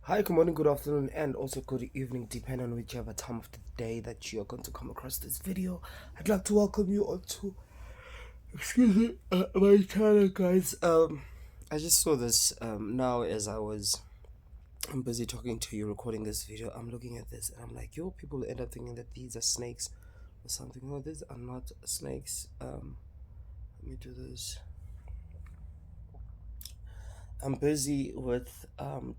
Hi, good morning, good afternoon, and also good evening, depending on whichever time of the day that you're going to come across this video. I'd like to welcome you all to, my channel, guys. I just saw this now as I'm busy talking to you, recording this video. I'm looking at this and I'm like, yo, people end up thinking that these are snakes or something. No, these are not snakes. Let me do this. I'm busy with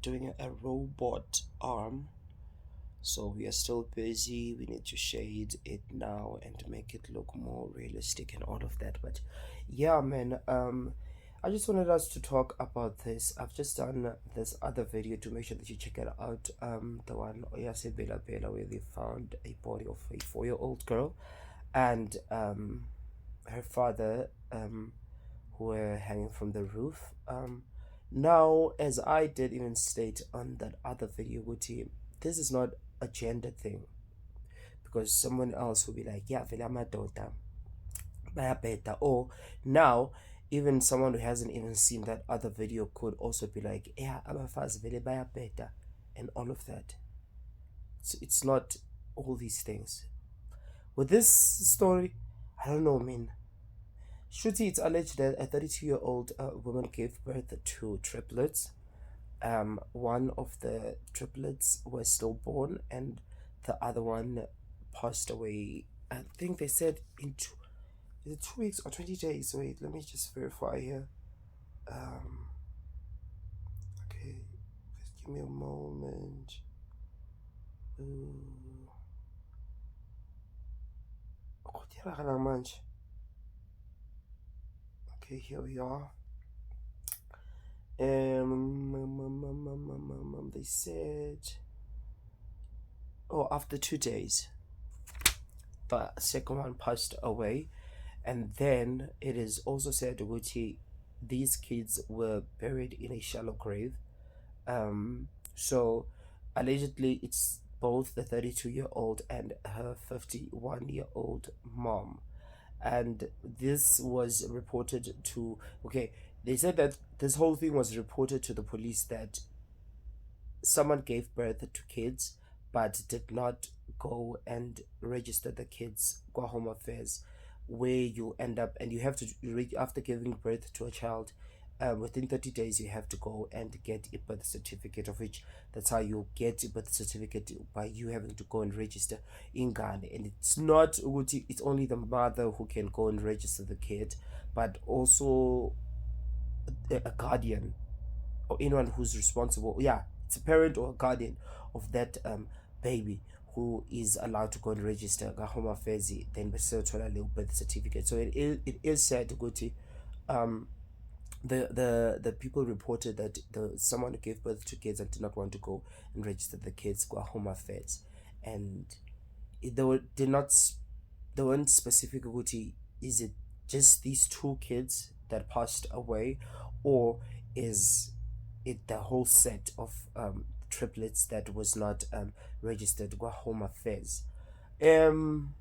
doing a robot arm. So we are still busy. We need to shade it now and make it look more realistic and all of that. But yeah, man, I just wanted us to talk about this. I've just done this other video to make sure that you check it out. The one Oyase Bela Bela, where they found a body of a 4-year-old girl and her father who were hanging from the roof. Now, as I did even state on that other video, Guti, this is not a gender thing, because someone else will be like, yeah, vele amadoda bayabheda, or now even someone who hasn't even seen that other video could also be like, yeah, abafazi vele bayabheda, and all of that. So it's not all these things. With this story, I don't know, man. Shruti, it's alleged that a 32-year-old woman gave birth to triplets. One of the triplets was stillborn, and the other one passed away. I think they said in is it 2 weeks or 20 days? Wait, let me just verify here. Okay, just give me a moment. Ooh. Okay, here we are. They said, oh, after 2 days, the second one passed away, and then it is also said that these kids were buried in a shallow grave. So allegedly, it's both the 32-year-old and her 51-year-old mom. And this was reported to, okay, they said that this whole thing was reported to the police, that someone gave birth to kids but did not go and register the kids, go home affairs, where you end up and you have to after giving birth to a child, within 30 days you have to go and get a birth certificate, of which that's how you get a birth certificate, by you having to go and register in Ghana. And it's not it's only the mother who can go and register the kid, but also a guardian or anyone who's responsible. Yeah, it's a parent or a guardian of that baby who is allowed to go and register Gahoma Fezi, then a little birth certificate. So it is sad, Guti. Um, the people reported that the someone who gave birth to kids and did not want to go and register the kids Home Affairs, and they were did not they weren't specific, Guti. Is it just these two kids that passed away, or is it the whole set of triplets that was not registered Home Affairs? Um,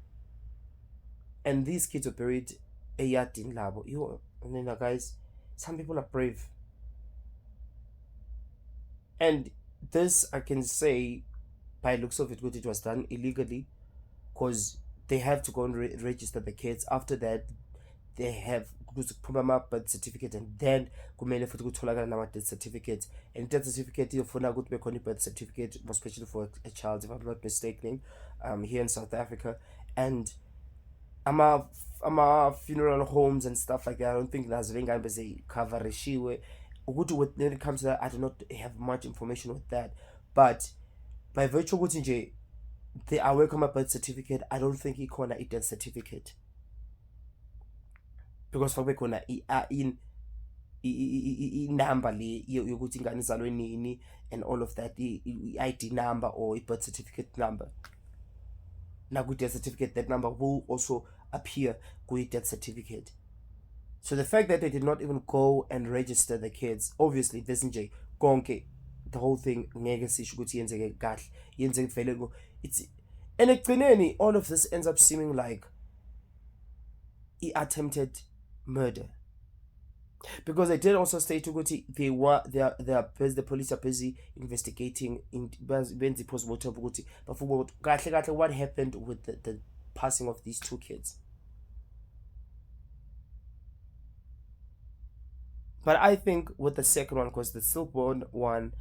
and these kids were buried a yard in Labo. And then, guys, some people are brave, and this I can say by looks of it, it was done illegally, because they have to go and register the kids. After that, they have to put them up birth certificate, and then kumele futhi kutholakala nama-death certificate, and death certificate iyofuna ukuthi bekhona i-birth certificate, more especially for a child, if I'm not mistaken, here in South Africa. And ama-funeral homes and stuff like that, I don't think nazo ley'ngane zikavarishiwe ukuthi when it comes to that. I do not have much information with that, but by virtue ukuthi nje they are working on my birth certificate, I don't think ikhona i-death certificate, because fakube khona i-number le yokuthi ingane izalwe nini and all of that, i-ID number or i-birth certificate number. Now death certificate, that number will also appear with death certificate. So the fact that they did not even go and register the kids, obviously this nje konke, the whole thing ngeke sisho ukuthi yenzeke kahle, yenzeke vele it's, and ekugcineni all of this ends up seeming like attempted murder. because they did also state ukuthi they are busy, the police are busy investigating in benze postmortem ukuthi bafuna ukuthi kahle kahle what happened with the passing of these two kids. But I think with the second one, because the stillborn one,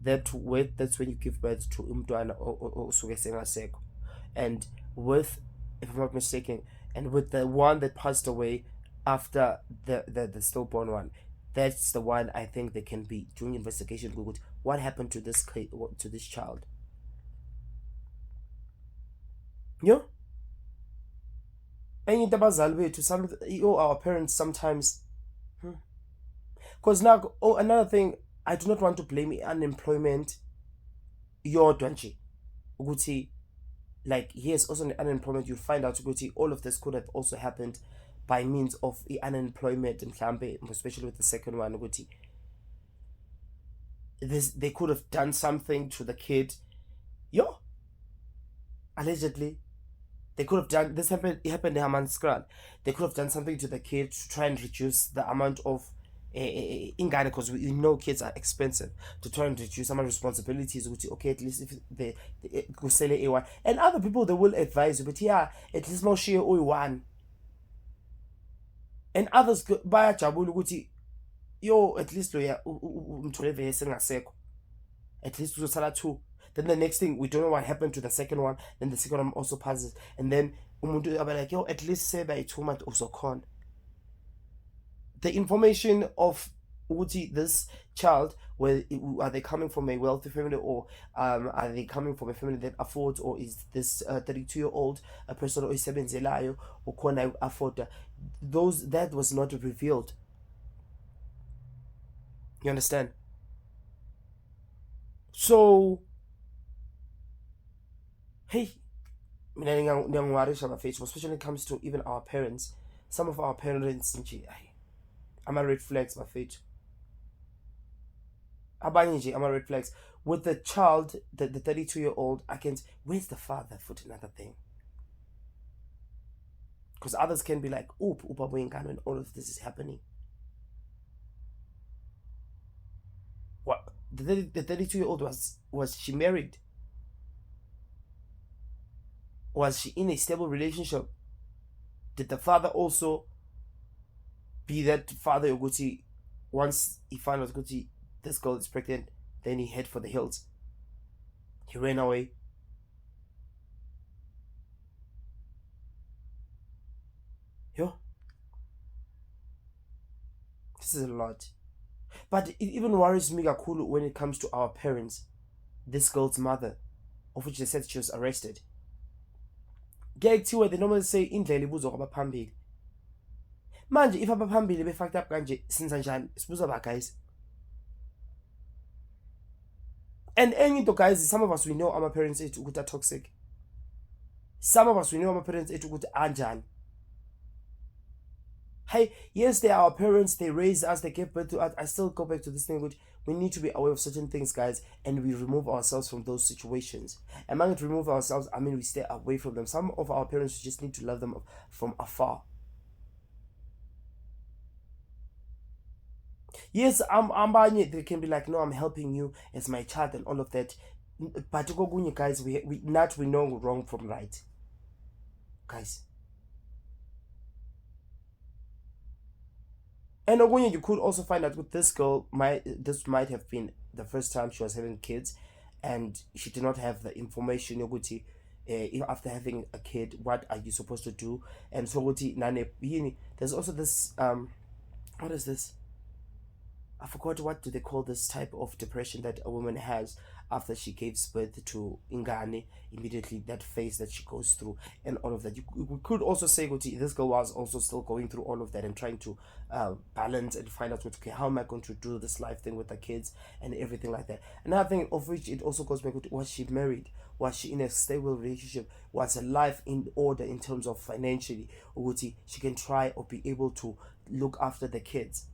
that's when you give birth to umntwana osuke sengasekho. And with, if I'm not mistaken, and with the one that passed away after the stillborn one, that's the one I think they can be doing investigation with what happened to this child. Yeah. And abazali bethu, some our parents sometimes. Because now, oh, another thing, I do not want to blame unemployment. Yodwa nje ukuthi, like, yes, also unemployment, you find out ukuthi all of this could have also happened by means of unemployment, mhlambe, especially with the second one ukuthi this, they could have done something to the kid. Yo, allegedly they could have done this. It happened in Hammanskraal. They could have done something to the kid to try and reduce the amount of ingane, because we know kids are expensive, to try and reduce some responsibilities. Okay, at least if they sell A1, and other people, they will advise you, but yeah, at least more share O1, and others bayajabula ukuthi yo, at least loya umthole vele sengasekho, at least uzosala two. Then the next thing, we don't know what happened to the second one. Then the second one also passes, and then umuntu abe like, yo, at least say by 2 months uzokhona. The information of this child, where are they coming from a wealthy family, or are they coming from a family that affords, or is this 32-year-old a person oyisebenzelayo ukhona afford, that was not revealed. You understand? So hey, mina ngiyangiwarisha bafethu, especially when it comes to even our parents. Some of our parents nje, I'm a red flags bafethu. Abanye nje ama red flags. With the child, the 32-year-old, I can, where's the father? For another thing, because others can be like, oop, ubabuyingane, when all of this is happening. What, the 32-year-old, was she married? Was she in a stable relationship? Did the father also be that father yokuthi once he found out ukuthi this girl is pregnant, then he head for the hills, he ran away? Yo, this is a lot. But it even worries me kakhulu when it comes to our parents. This girl's mother, of which they said she was arrested, kuyaye kuthiwe, they normally say indlela ibuzwa kwabaphambili. Manje if abaphambili be-fucked up kanje, senza njani? Sibuza ba guys. And enye into guys, some of us, we know our parents ethu ukuthi are toxic. Some of us, we know our parents ethu ukuthi anjani. Hey, yes, they are our parents, they raised us, they gave birth to us. I still go back to this thing, which we need to be aware of certain things, guys, and we remove ourselves from those situations. And when we remove ourselves, I mean we stay away from them. Some of our parents, just need to love them from afar. Yes, I'm they can be like, no, I'm helping you as my child and all of that. But guys, we know wrong from right. Guys. And you could also find out with this girl, this might have been the first time she was having kids, and she did not have the information yokuthi after having a kid, what are you supposed to do? And so there's also this what is this? I forgot, what do they call this type of depression that a woman has after she gives birth to ingane, immediately that phase that she goes through and all of that. We could also say this girl was also still going through all of that and trying to balance and find out okay, how am I going to do this life thing with the kids and everything like that. Another thing of which it also goes back to, was she married? Was she in a stable relationship? Was her life in order in terms of financially? Or she can try or be able to look after the kids?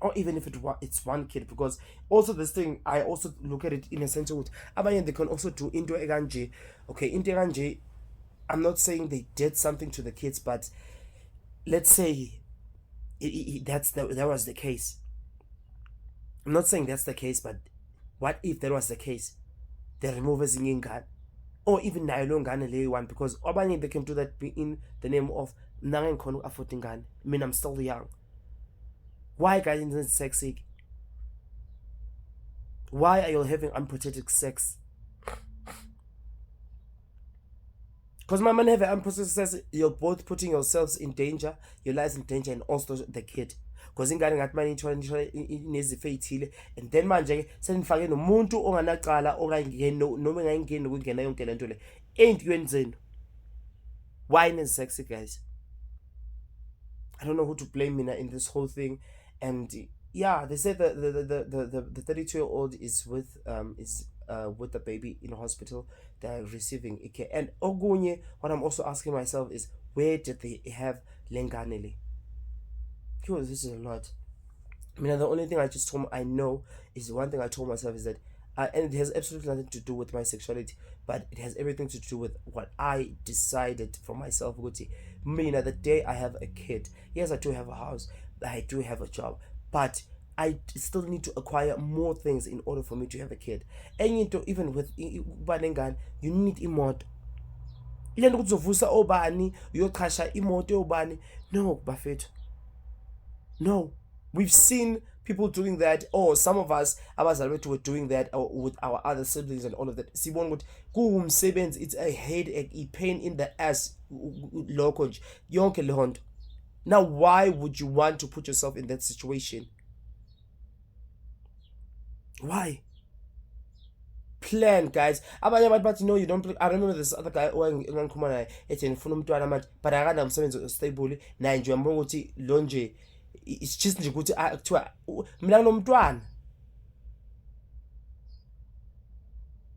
Or even if it's one kid, because also this thing, I also look at it in a sense of abanye, they can also do into ekanje. Okay, into ekanje, I'm not saying they did something to the kids, but let's say that was the case. I'm not saying that's the case, but what if that was the case? They remove ezinye ingane, or even nayo lo ngane leyo one, because abanye they can do that in the name of mna ngikhona uku-afford ingane, I mean I'm still young. Why guys in sex? Why are you having unprotected sex? Because my man have unprotected sex, you're both putting yourselves in danger, your lives in danger, and also the kid. Because ingane ngathi manje ithola inezifo ey'thile, and then manje-ke senifake nomuntu onganacala ongayingeni noma engayingeni nokungena yonke le nto le ey'ntweni zenu. Why ne-sex, guys? I don't know who to blame in this whole thing. And yeah, they said that the 32-year-old is with the baby in a hospital. They're receiving care. And ogunye, what I'm also asking myself is, where did they have lenganele? Because this is a lot. I mean, the only thing I know is one thing I told myself is that, and it has absolutely nothing to do with my sexuality, but it has everything to do with what I decided for myself. The day I have a kid, yes, I do have a house, I do have a job, but I still need to acquire more things in order for me to have a kid. And even with Banengan, you need imoto. Ile nto kuzovusa obani uyochasha imoto obani. No, bafethu. No. We've seen people doing that, or some of us abazalwane were doing that with our other siblings and all of that. Sibona ukuthi kuwumsebenzi, it's a headache, a pain in the ass lokho nje yonke le nto. Now why would you want to put yourself in that situation? Why? Plan, guys. Abanye abantu bathi no, you don't plan. I remember this other guy engangikhuluma naye ethi ngifuna umntwana manje, but akanamsebenzi stable naye nje uyambona ukuthi lo nje it's just nje ukuthi kuthiwa mina nginomntwana.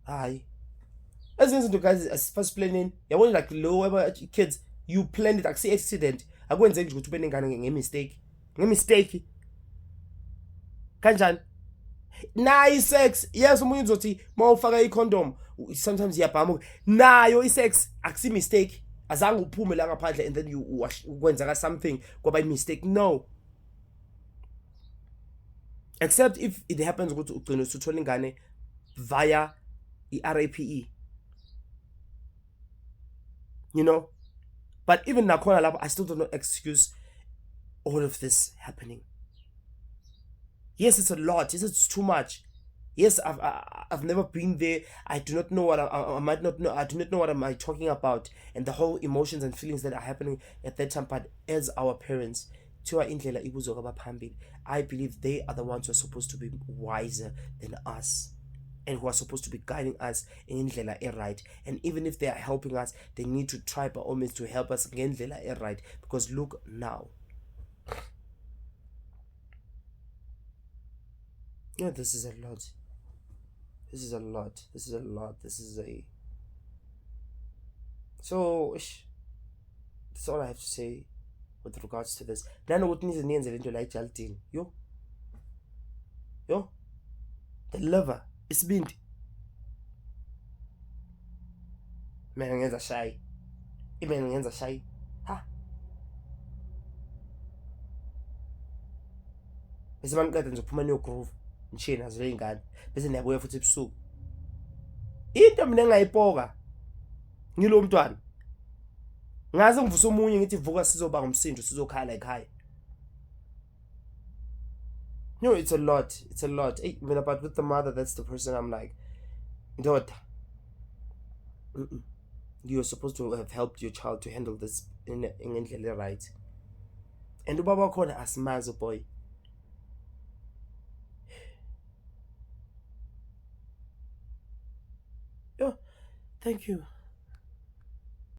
Hayi, ezinye izinto guys asifast planning. Yabona like low kids, you plan it, akusi accident. Akwenzeki nje ukuthi ube nengane ngemistake kanjani. Nayo isex, yes, umunye uzothi mawufaka i-condom sometimes iyabhamuka. Nayo isex akusi mistake, azange uphume la ngaphandle and then kwenzeka something kwaba i-mistake. No, except if it happens ukuthi ugcine usuthola ingane via i-RAPE, you know. But even nakhona lapho, I still don't excuse all of this happening. Yes, it's a lot. Yes, it's too much. Yes, I've never been there. I do not know what I might not know. I do not know what am I talking about, and the whole emotions and feelings that are happening at that time. But as our parents, I believe they are the ones who are supposed to be wiser than us, and who are supposed to be guiding us in indlela right. And even if they are helping us, they need to try by all means to help us in indlela right. Because look now. Yeah, this is a lot. This is a lot. This is a lot. This is a. So, that's all I have to say with regards to this. Nanokuthi nize niyenze lento la ejaltini. Yo. The liver. Isibindi. Mina ngenza shy. Imena ngenza shy. Ha. Bese maniqeda nje uphuma niyogroove. Ngishiye nazo le y'ngane bese niyabuya futhi ebusuku. Into mina engayipoka ngilo mntwana, ngaze ngivusa omunye ngithi vuka sizoba ngumsindo sizokhala ekhaya. No, it's a lot. It's a lot. Hey, but with the mother, that's the person I'm like, daughter. You're supposed to have helped your child to handle this in indlela right. And ubaba wakhona asimazi boy. Yo, thank you.